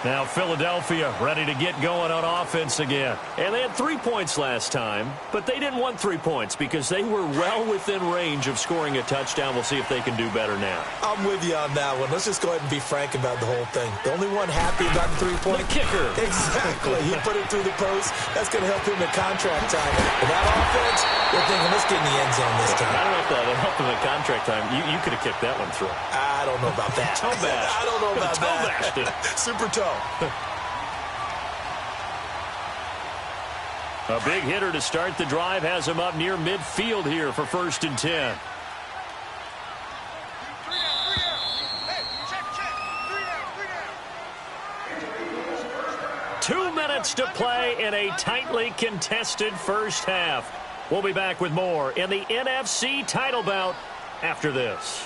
Now Philadelphia ready to get going on offense again. And they had 3 points last time, but they didn't want 3 points because they were well within range of scoring a touchdown. We'll see if they can do better now. I'm with you on that one. Let's just go ahead and be frank about the whole thing. The only one happy about the 3-point. The kicker. Exactly. He put it through the post. That's going to help him at contract time. But that offense, they're thinking, let's get in the end zone this time. I don't know if that would help him at contract time. You could have kicked that one through. I don't know about that. Toe bash. I don't know about toe that. Bashed it. Super toe. A big hitter to start the drive has him up near midfield here for 1st and 10. Two minutes to play in a tightly contested first half. We'll be back with more in the NFC title bout after this.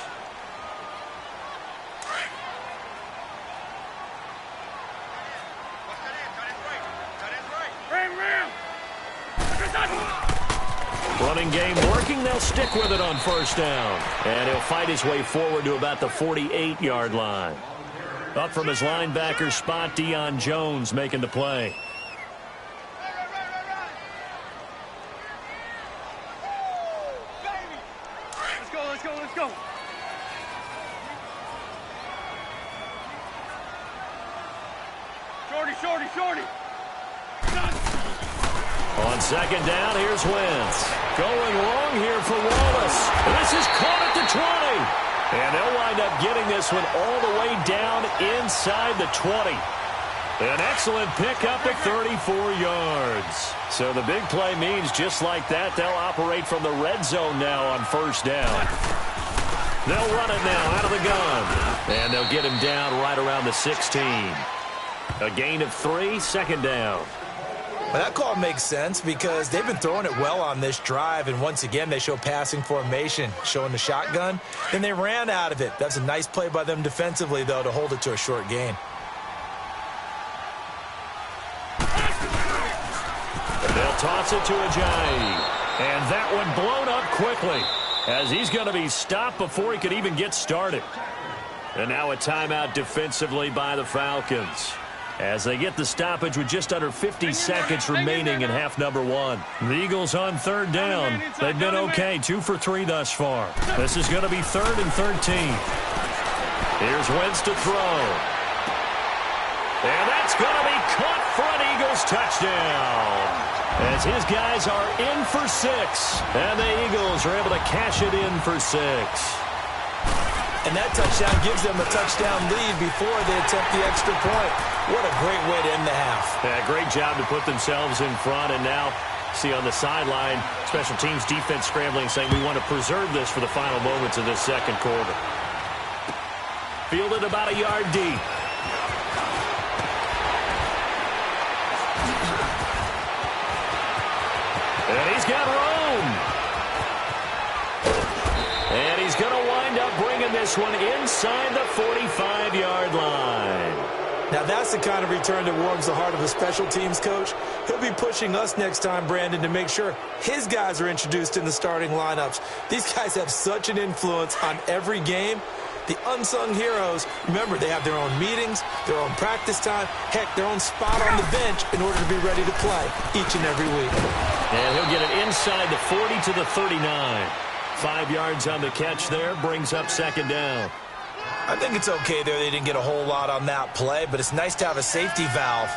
Running game working. They'll stick with it on 1st down. And he'll fight his way forward to about the 48-yard line. Up from his linebacker spot, Deion Jones making the play. Let's go. Shorty. On 2nd down, here's Wentz. Going long here for Wallace. This is caught at the 20. And they'll wind up getting this one all the way down inside the 20. An excellent pickup at 34 yards. So the big play means just like that, they'll operate from the red zone now on 1st down. They'll run it now out of the gun. And they'll get him down right around the 16. A gain of 3, 2nd down. Well, that call makes sense because they've been throwing it well on this drive, and once again they show passing formation, showing the shotgun, and they ran out of it. That's a nice play by them defensively, though, to hold it to a short gain. They'll toss it to Ajayi, and that one blown up quickly as he's going to be stopped before he could even get started. And now a timeout defensively by the Falcons, as they get the stoppage with just under 50 seconds remaining in half number 1. The Eagles on 3rd down. They've been okay, 2 for 3 thus far. This is going to be 3rd and 13. Here's Wentz to throw. And that's going to be caught for an Eagles touchdown, as his guys are in for 6. And the Eagles are able to cash it in for 6. And that touchdown gives them a touchdown lead before they attempt the extra point. What a great way to end the half. Yeah, great job to put themselves in front. And now, see on the sideline, special teams defense scrambling, saying we want to preserve this for the final moments of this 2nd quarter. Fielded about a yard deep. And he's got room. And he's going to wind up bringing this one inside the 45-yard line. Now that's the kind of return that warms the heart of a special teams coach. He'll be pushing us next time, Brandon, to make sure his guys are introduced in the starting lineups. These guys have such an influence on every game. The unsung heroes, remember, they have their own meetings, their own practice time, heck, their own spot on the bench in order to be ready to play each and every week. And he'll get it inside the 40 to the 39. 5 yards on the catch there, brings up 2nd down. I think it's okay there. They didn't get a whole lot on that play, but it's nice to have a safety valve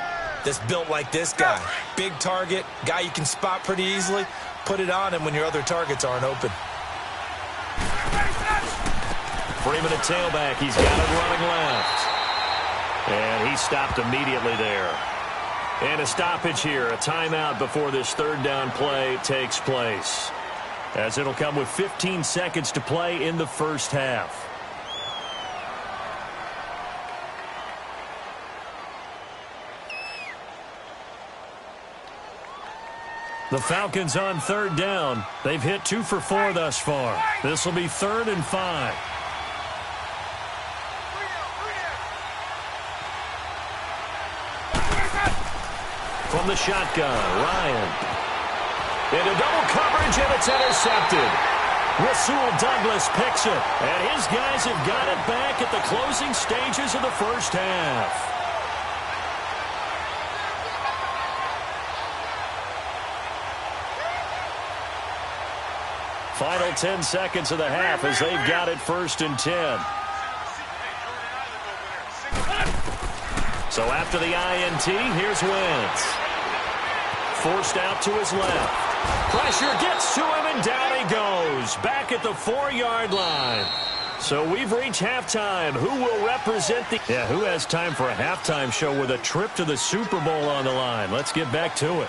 that's built like this guy. Big target, guy you can spot pretty easily. Put it on him when your other targets aren't open. Freeman at tailback. He's got it running left. And he stopped immediately there. And a stoppage here, a timeout before this 3rd down play takes place, as it'll come with 15 seconds to play in the 1st half. The Falcons on 3rd down. They've hit 2 for 4 thus far. This will be 3rd and 5. From the shotgun, Ryan. Into double coverage, and it's intercepted. Rasul Douglas picks it, and his guys have got it back at the closing stages of the 1st half. Final 10 seconds of the half as they've got it 1st and 10. So after the INT, here's Wentz. Forced out to his left. Pressure gets to him, and down he goes. Back at the 4-yard line. So we've reached halftime. Who will represent the... Yeah, who has time for a halftime show with a trip to the Super Bowl on the line? Let's get back to it.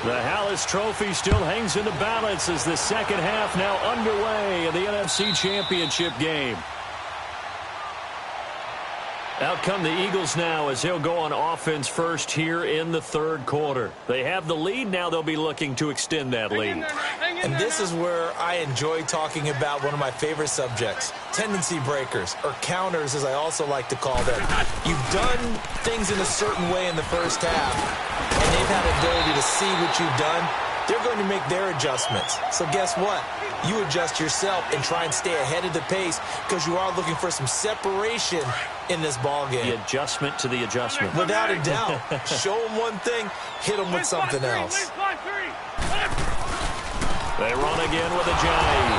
The Hallis Trophy still hangs in the balance as the second half now underway in the NFC Championship game. Out come the Eagles now as they'll go on offense first here in the 3rd quarter. They have the lead. Now they'll be looking to extend that lead. And this is where I enjoy talking about one of my favorite subjects, tendency breakers, or counters as I also like to call them. You've done things in a certain way in the first half, and they've had the ability to see what you've done. They're going to make their adjustments. So guess what? You adjust yourself and try and stay ahead of the pace because you are looking for some separation in this ball game. The adjustment to the adjustment. Without a doubt. Show them one thing, hit them with something else. They run again with a Johnny.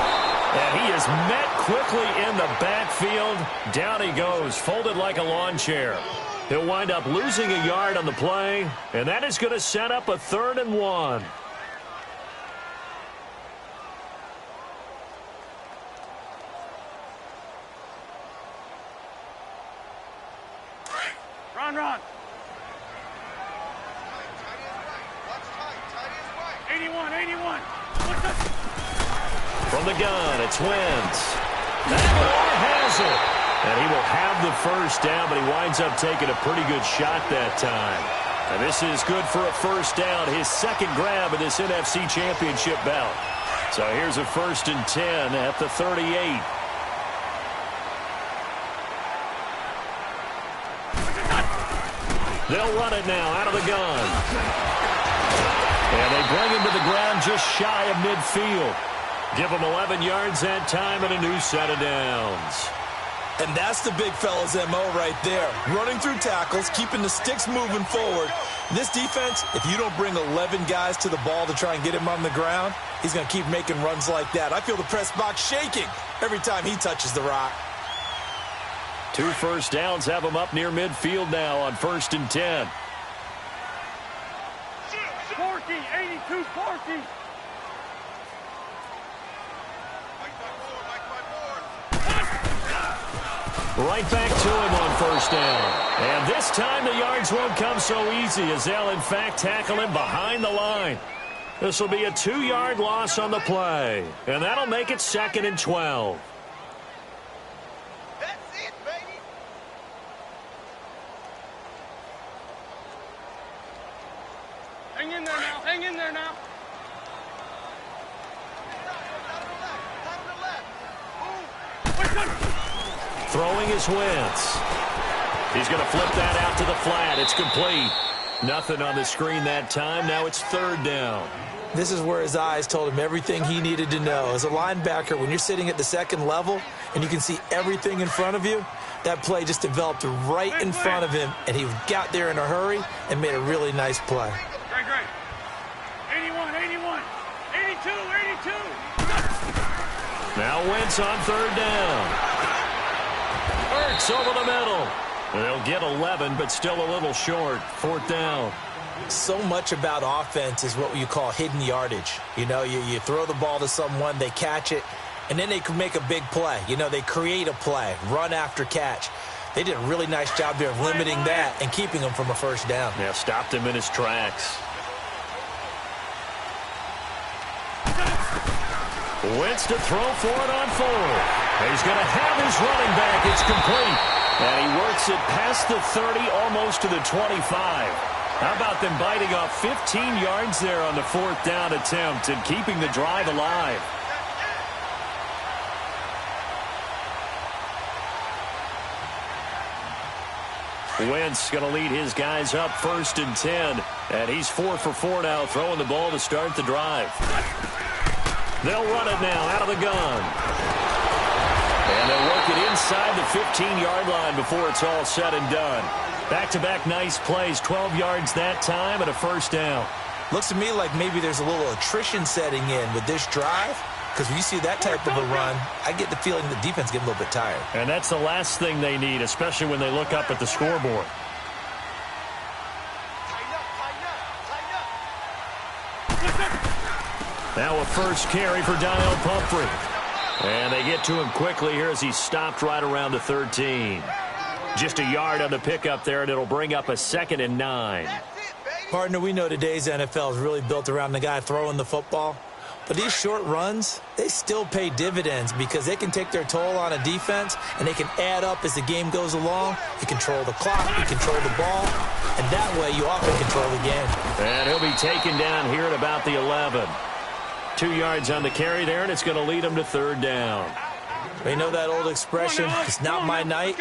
And he is met quickly in the backfield. Down he goes, folded like a lawn chair. He'll wind up losing a yard on the play, and that is going to set up a 3rd and 1. Run. 81. From the gun, it's Wentz. That has it. And he will have the first down, but he winds up taking a pretty good shot that time. And this is good for a first down, his 2nd grab of this NFC Championship bout. So here's a 1st and 10 at the 38. They'll run it now out of the gun. And they bring him to the ground just shy of midfield. Give him 11 yards that time and a new set of downs. And that's the big fella's MO right there. Running through tackles, keeping the sticks moving forward. This defense, if you don't bring 11 guys to the ball to try and get him on the ground, he's going to keep making runs like that. I feel the press box shaking every time he touches the rock. 2 first downs have him up near midfield now on 1st and 10. 82-40. Right back to him on 1st down. And this time the yards won't come so easy as they'll in fact tackle him behind the line. This will be a 2-yard loss on the play. And that'll make it 2nd and 12. Hang in there now. Throwing is Wentz. He's going to flip that out to the flat. It's complete. Nothing on the screen that time. Now it's 3rd down. This is where his eyes told him everything he needed to know. As a linebacker, when you're sitting at the 2nd level and you can see everything in front of you, that play just developed right in front of him, and he got there in a hurry and made a really nice play. Great. 81. 82. Now Wentz on 3rd down. Hurts over the middle. They'll get 11, but still a little short. 4th down. So much about offense is what you call hidden yardage. You know, you throw the ball to someone, they catch it, and then they can make a big play. You know, they create a play, run after catch. They did a really nice job there of limiting that and keeping him from a first down. Yeah, stopped him in his tracks. Wentz to throw for it on 4th. He's going to have his running back. It's complete. And he works it past the 30, almost to the 25. How about them biting off 15 yards there on the 4th down attempt and keeping the drive alive? Wentz going to lead his guys up 1st and 10. And he's 4 for 4 now, throwing the ball to start the drive. They'll run it now out of the gun. And they'll work it inside the 15-yard line before it's all said and done. Back-to-back nice plays, 12 yards that time and a first down. Looks to me like maybe there's a little attrition setting in with this drive, because when you see that type of a run, I get the feeling the defense getting a little bit tired. And that's the last thing they need, especially when they look up at the scoreboard. Now a first carry for Donnell Pumphrey. And they get to him quickly here as he's stopped right around the 13. Just a yard on the pickup there, and it'll bring up a 2nd and 9. Partner, we know today's NFL is really built around the guy throwing the football. But these short runs, they still pay dividends because they can take their toll on a defense, and they can add up as the game goes along. You control the clock, you control the ball, and that way you often control the game. And he'll be taken down here at about the 11. 2 yards on the carry there, and it's going to lead him to 3rd down. They know that old expression, it's not my night.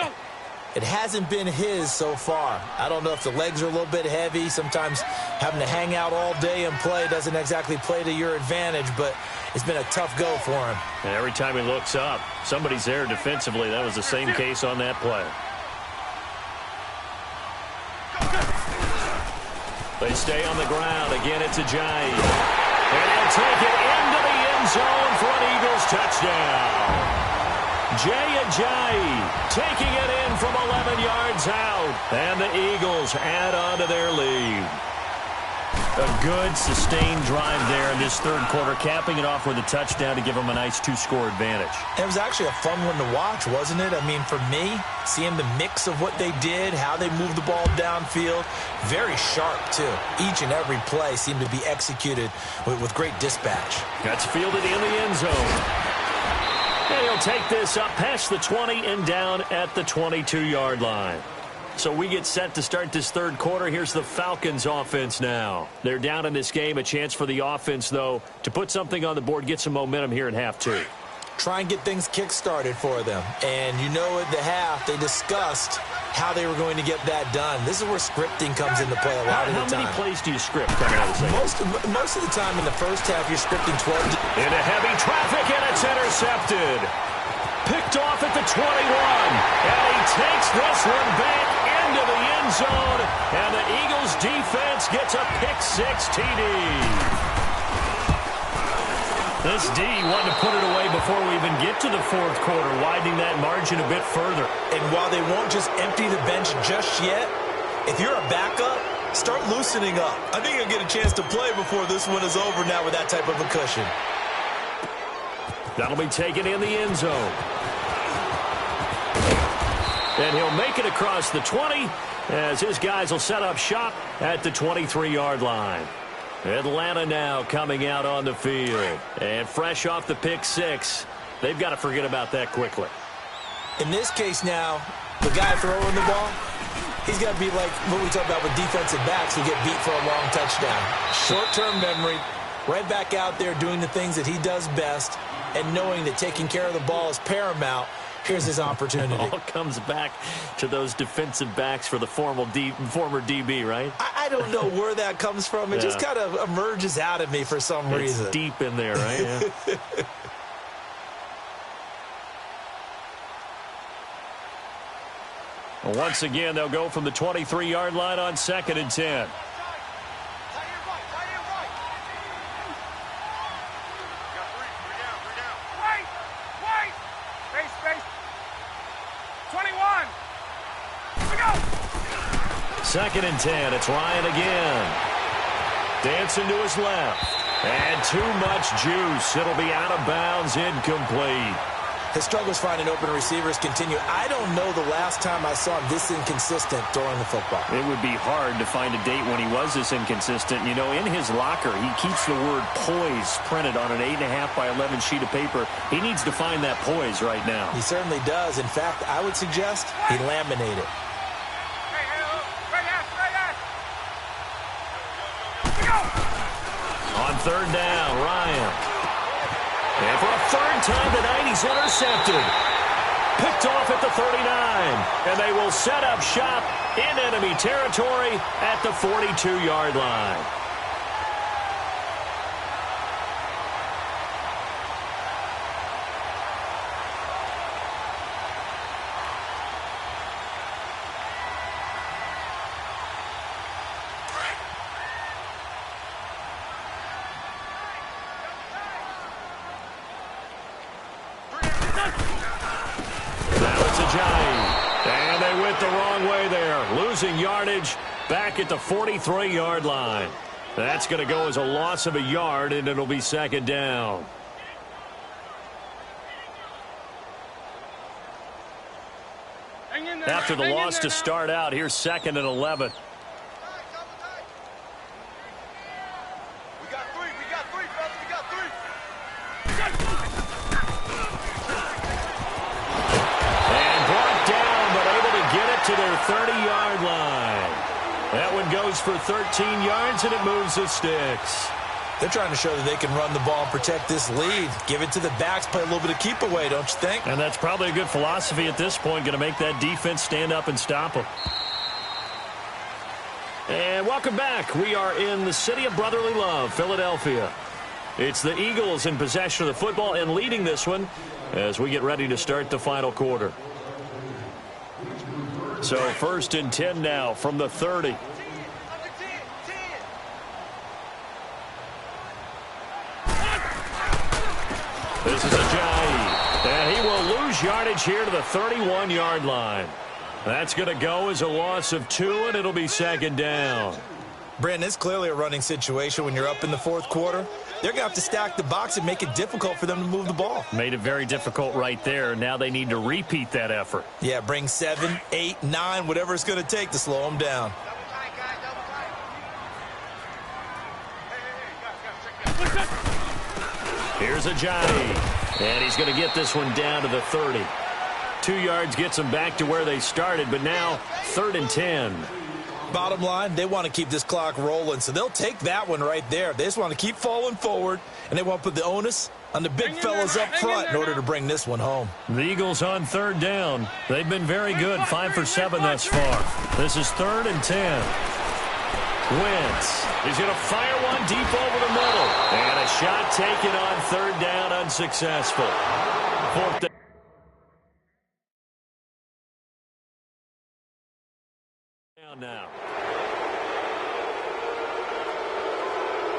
It hasn't been his so far. I don't know if the legs are a little bit heavy. Sometimes having to hang out all day and play doesn't exactly play to your advantage, but it's been a tough go for him. And every time he looks up, somebody's there defensively. That was the same case on that play. They stay on the ground. Again, it's Ajayi. And he'll take it into the end zone for an Eagles touchdown. Jay Ajayi taking it in from 11 yards out. And the Eagles add on to their lead. A good, sustained drive there in this 3rd quarter, capping it off with a touchdown to give them a nice 2-score advantage. It was actually a fun one to watch, wasn't it? I mean, for me, seeing the mix of what they did, how they moved the ball downfield, very sharp, too. Each and every play seemed to be executed with great dispatch. That's fielded in the end zone. And he'll take this up past the 20 and down at the 22-yard line. So we get set to start this 3rd quarter. Here's the Falcons offense now. They're down in this game. A chance for the offense, though, to put something on the board, get some momentum here in half 2. Try and get things kick-started for them. And you know at the half, they discussed how they were going to get that done. This is where scripting comes into play a lot of the time. How many plays do you script coming out of the second? Most of the time in the first half, you're scripting 12. Into heavy traffic, and it's intercepted. Picked off at the 21. And he takes this one back into the end zone. And the Eagles defense gets a pick-6 TD. This D wanted to put it away before we even get to the 4th quarter, widening that margin a bit further. And while they won't just empty the bench just yet, if you're a backup, start loosening up. I think you'll get a chance to play before this one is over now with that type of a cushion. That'll be taken in the end zone. And he'll make it across the 20 as his guys will set up shop at the 23-yard line. Atlanta now coming out on the field. And fresh off the pick-6, they've got to forget about that quickly. In this case now, the guy throwing the ball, he's got to be like what we talk about with defensive backs who get beat for a long touchdown. Short-term memory, right back out there doing the things that he does best, and knowing that taking care of the ball is paramount. Here's his opportunity. It all comes back to those defensive backs for the former DB, right? I don't know where that comes from. It just kind of emerges out of me for some reason. It's deep in there, right? Yeah. Once again, they'll go from the 23-yard line on 2nd and 10. Second and 10. It's Ryan again. Dancing to his left. And too much juice. It'll be out of bounds, incomplete. His struggles finding open receivers continue. I don't know the last time I saw him this inconsistent throwing the football. It would be hard to find a date when he was this inconsistent. You know, in his locker, he keeps the word poise printed on an 8.5 by 11 sheet of paper. He needs to find that poise right now. He certainly does. In fact, I would suggest he laminate it. On 3rd down, Ryan. And for a 3rd time tonight, he's intercepted. Picked off at the 39. And they will set up shop in enemy territory at the 42-yard line. losing yardage back at the 43-yard line. That's going to go as a loss of a yard, and it'll be second down. After the loss to start out, here's second and 11. To their 30-yard line. That one goes for 13 yards, and it moves the sticks. They're trying to show that they can run the ball and protect this lead. Give it to the backs, play a little bit of keep away, don't you think? And that's probably a good philosophy at this point, going to make that defense stand up and stop them. And welcome back. We are in the city of brotherly love, Philadelphia. It's the Eagles in possession of the football and leading this one as we get ready to start the final quarter. So first and 10 now from the 30. This is Ajayi, and he will lose yardage here to the 31-yard line. That's going to go as a loss of 2, and it'll be second down. Brandon, it's clearly a running situation when you're up in the fourth quarter. They're going to have to stack the box and make it difficult for them to move the ball. Made it very difficult right there. Now they need to repeat that effort. Yeah, bring 7, 8, 9, whatever it's going to take to slow them down. Here's Ajayi, and he's going to get this one down to the 30. 2 yards gets them back to where they started, but now 3rd and 10. Bottom line, they want to keep this clock rolling, so they'll take that one right there. They just want to keep falling forward, and they want to put the onus on the big fellas up front in order to bring this one home. The Eagles on 3rd down. They've been very good, 5 for 7 thus far. This is 3rd and 10. Wentz is going to fire one deep over the middle. And a shot taken on 3rd down, unsuccessful. 4th down. Now.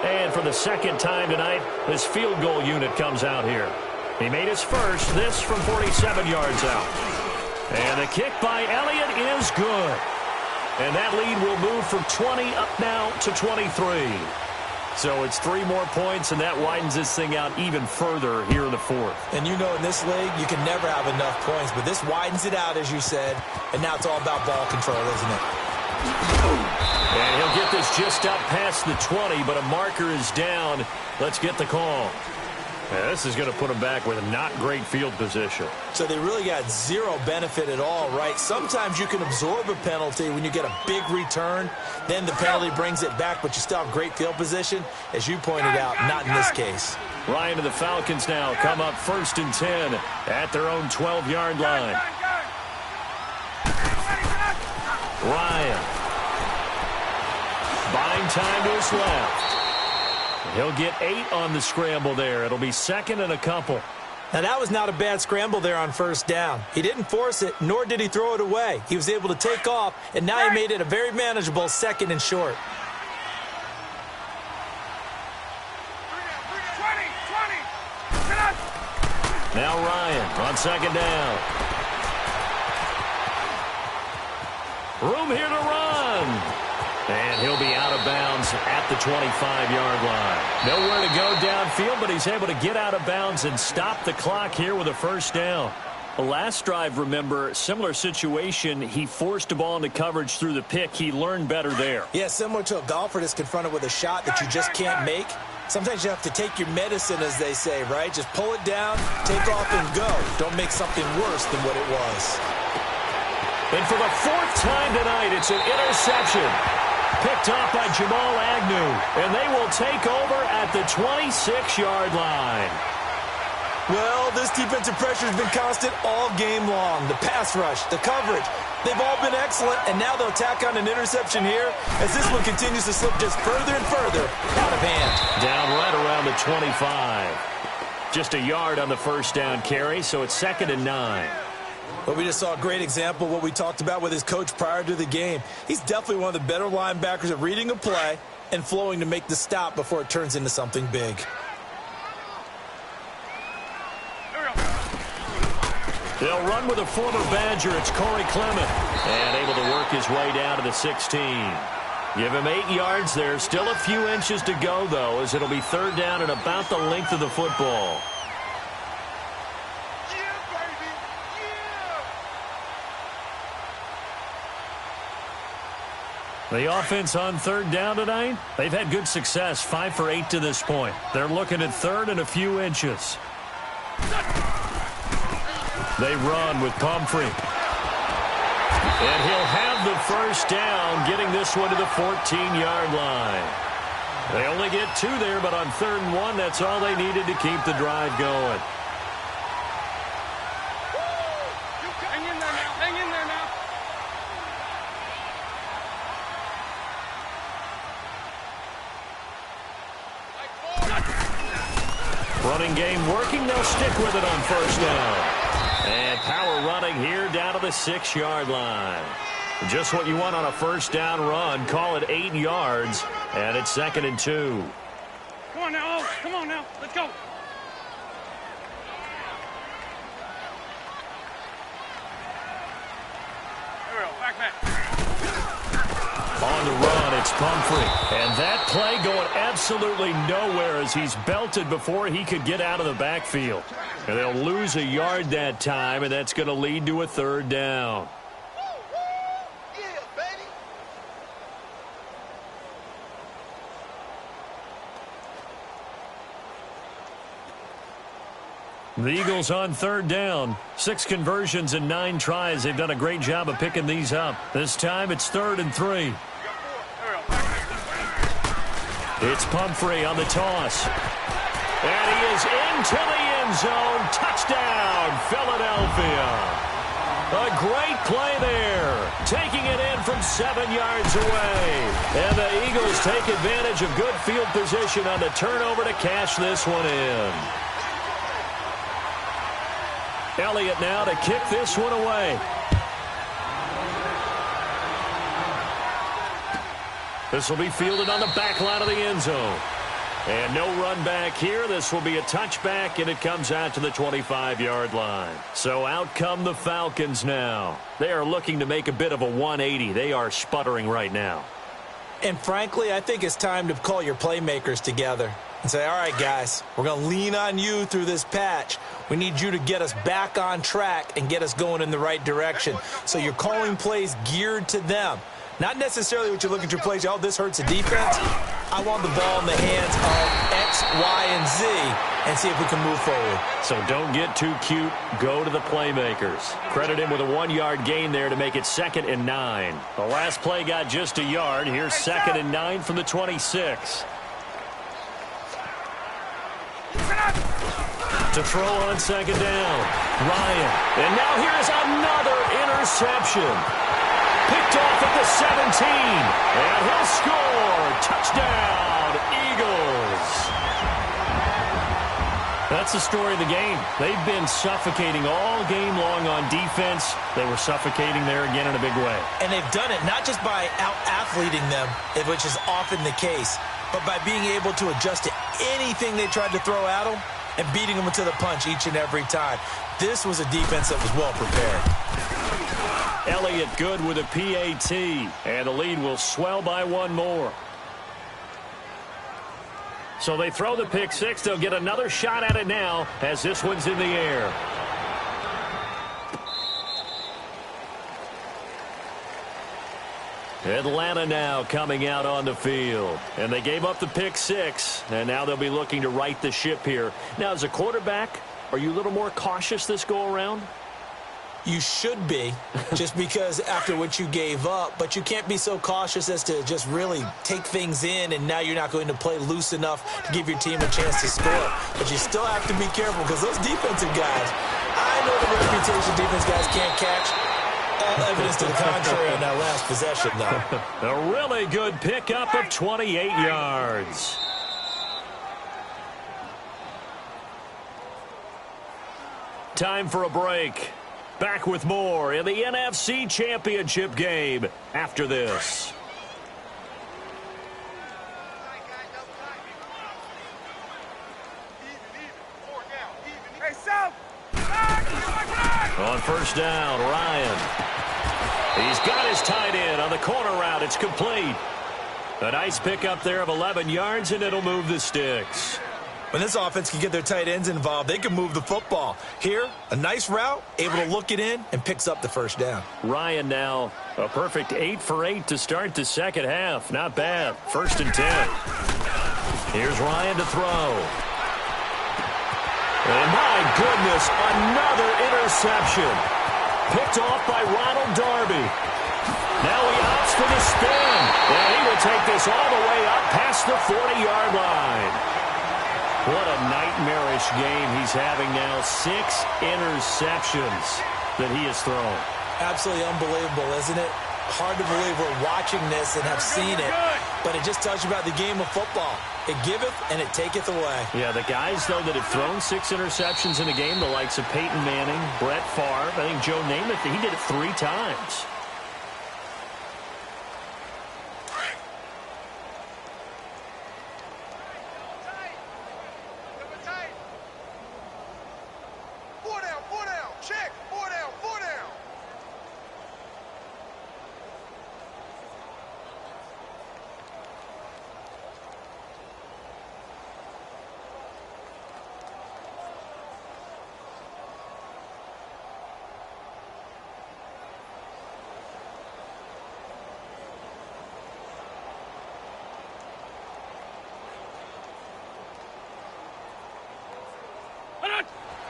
And for the second time tonight, this field goal unit comes out here. He made his first, this from 47 yards out. And the kick by Elliott is good. And that lead will move from 20 up now to 23. So it's 3 more points, and that widens this thing out even further here in the 4th. And you know in this league, you can never have enough points, but this widens it out, as you said, and now it's all about ball control, isn't it? And he'll get this just up past the 20, but a marker is down. Let's get the call. Yeah, this is going to put them back with a not great field position. So they really got zero benefit at all, right? Sometimes you can absorb a penalty when you get a big return. Then the penalty brings it back, but you still have great field position. As you pointed out, not in this case. Ryan and the Falcons now come up 1st and 10 at their own 12-yard line. Ryan. Buying time to his left. He'll get 8 on the scramble there. It'll be 2nd and a couple. Now, that was not a bad scramble there on 1st down. He didn't force it, nor did he throw it away. He was able to take off, and now he made it a very manageable 2nd and short. 20. Now Ryan on 2nd down. Room here to run. And he'll be out of bounds at the 25-yard line. Nowhere to go downfield, but he's able to get out of bounds and stop the clock here with a 1st down. The last drive, remember, similar situation. He forced a ball into coverage through the pick. He learned better there. Yeah, similar to a golfer that's confronted with a shot that you just can't make. Sometimes you have to take your medicine, as they say, right? Just pull it down, take off, and go. Don't make something worse than what it was. And for the 4th time tonight, it's an interception. Picked off by Jamal Agnew, and they will take over at the 26-yard line. Well, this defensive pressure has been constant all game long. The pass rush, the coverage, they've all been excellent, and now they'll tack on an interception here as this one continues to slip just further and further out of hand. Down right around the 25. Just a yard on the 1st down carry, so it's 2nd and 9. But we just saw a great example of what we talked about with his coach prior to the game. He's definitely one of the better linebackers at reading a play and flowing to make the stop before it turns into something big. They'll run with a former Badger. It's Corey Clement. And able to work his way down to the 16. Give him 8 yards there. Still a few inches to go, though, as it'll be third down and about the length of the football. The offense on third down tonight, they've had good success, 5 for 8 to this point. They're looking at third and a few inches. They run with Pumphrey. And he'll have the first down, getting this one to the 14-yard line. They only get 2 there, but on 3rd and 1, that's all they needed to keep the drive going. Hang in there now. Hang in there now. Running game working. They'll stick with it on first down. And power running here down to the 6-yard line. Just what you want on a first down run. Call it 8 yards, and it's 2nd and 2. Come on now. Oh, come on now. Let's go. There we go. Back. On the run, it's Pumphrey. And that play going absolutely nowhere as he's belted before he could get out of the backfield. And they'll lose a yard that time, and that's going to lead to a 3rd down. Yeah, baby. The Eagles on 3rd down. 6 conversions and 9 tries. They've done a great job of picking these up. This time it's 3rd and 3. It's Pumphrey on the toss. And he is into the end zone. Touchdown, Philadelphia. A great play there. Taking it in from 7 yards away. And the Eagles take advantage of good field position on the turnover to cash this one in. Elliott now to kick this one away. This will be fielded on the back line of the end zone. And no run back here. This will be a touchback, and it comes out to the 25-yard line. So out come the Falcons now. They are looking to make a bit of a 180. They are sputtering right now. And frankly, I think it's time to call your playmakers together and say, all right, guys, we're going to lean on you through this patch. We need you to get us back on track and get us going in the right direction. So you're calling plays geared to them. Not necessarily what you look at your plays, oh, this hurts the defense. I want the ball in the hands of X, Y, and Z and see if we can move forward. So don't get too cute. Go to the playmakers. Credit him with a 1-yard gain there to make it 2nd and 9. The last play got just a yard. Here's 2nd and 9 from the 26. To throw on 2nd down. Ryan. And now here's another interception. Picked off at the 17. And he'll score. Touchdown, Eagles. That's the story of the game. They've been suffocating all game long on defense. They were suffocating there again in a big way. And they've done it not just by out-athleting them, which is often the case, but by being able to adjust to anything they tried to throw at them and beating them to the punch each and every time. This was a defense that was well prepared. Elliott good with a PAT, and the lead will swell by 1 more. So they throw the pick 6. They'll get another shot at it now as this one's in the air. Atlanta now coming out on the field. And they gave up the pick 6, and now they'll be looking to right the ship here. Now, as a quarterback, are you a little more cautious this go-around? You should be, just because after what you gave up, but you can't be so cautious as to just really take things in, and now you're not going to play loose enough to give your team a chance to score. But you still have to be careful because those defensive guys, I know the reputation defense guys can't catch. All evidence to the contrary on that last possession, though. A really good pickup of 28 yards. Time for a break. Back with more in the NFC Championship game after this. Hey, South! Back! On first down, Ryan. He's got his tight end on the corner route. It's complete. A nice pickup there of 11 yards, and it'll move the sticks. When this offense can get their tight ends involved, they can move the football. Here, a nice route, able to look it in, and picks up the first down. Ryan now a perfect 8 for 8 to start the second half. Not bad. 1st and 10. Here's Ryan to throw. And my goodness, another interception. Picked off by Ronald Darby. Now he opts for the spin. And he will take this all the way up past the 40-yard line. What a nightmarish game he's having now. 6 interceptions that he has thrown. Absolutely unbelievable, isn't it? Hard to believe we're watching this and have seen it, but it just tells you about the game of football. It giveth and it taketh away. Yeah, the guys, though, that have thrown 6 interceptions in a game, the likes of Peyton Manning, Brett Favre, I think Joe Namath, he did it 3 times.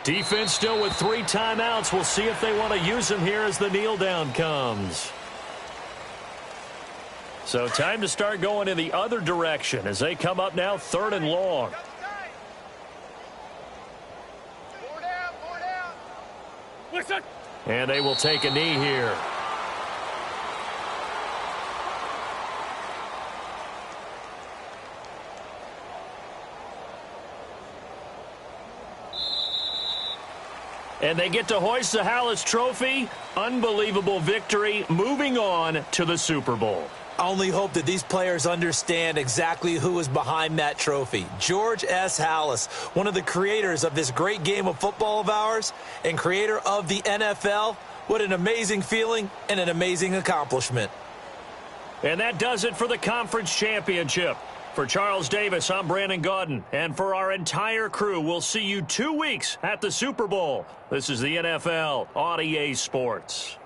Defense still with 3 timeouts. We'll see if they want to use them here as the kneel down comes. So time to start going in the other direction as they come up now 3rd and long. 4 down, 4 down. Listen. And they will take a knee here. And they get to hoist the Hallis Trophy. Unbelievable victory. Moving on to the Super Bowl. I only hope that these players understand exactly who is behind that trophy. George S. Hallis, one of the creators of this great game of football of ours and creator of the NFL. What an amazing feeling and an amazing accomplishment. And that does it for the conference championship. For Charles Davis, I'm Brandon Gaudin. And for our entire crew, we'll see you 2 weeks at the Super Bowl. This is the NFL on EA Sports.